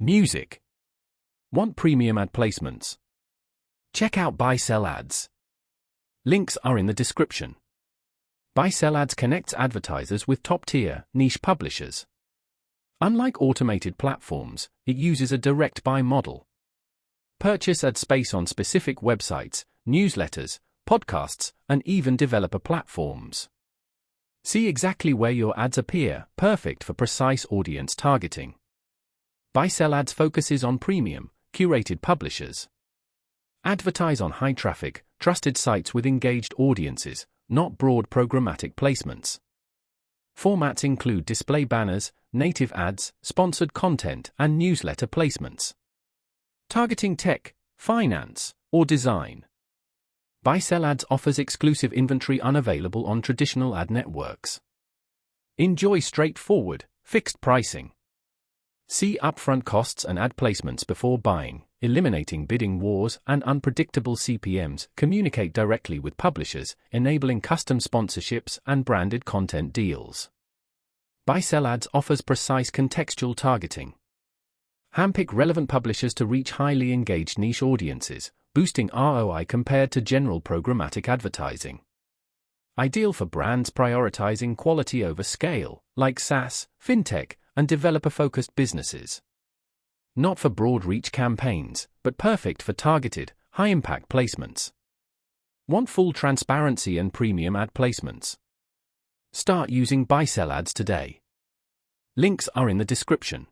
Music. Want premium ad placements? Check out BuySellAds. Links are in the description. BuySellAds connects advertisers with top-tier, niche publishers. Unlike automated platforms, it uses a direct buy model. Purchase ad space on specific websites, newsletters, podcasts, and even developer platforms. See exactly where your ads appear, perfect for precise audience targeting. BuySellAds focuses on premium, curated publishers. Advertise on high-traffic, trusted sites with engaged audiences, not broad programmatic placements. Formats include display banners, native ads, sponsored content, and newsletter placements. Targeting tech, finance, or design. BuySellAds offers exclusive inventory unavailable on traditional ad networks. Enjoy straightforward, fixed pricing. See upfront costs and ad placements before buying, eliminating bidding wars and unpredictable CPMs. Communicate directly with publishers, enabling custom sponsorships and branded content deals. BuySellAds offers precise contextual targeting. Handpick relevant publishers to reach highly engaged niche audiences, boosting ROI compared to general programmatic advertising. Ideal for brands prioritizing quality over scale, like SaaS, fintech, and developer-focused businesses. Not for broad-reach campaigns, but perfect for targeted, high-impact placements. Want full transparency and premium ad placements? Start using BuySellAds today. Links are in the description.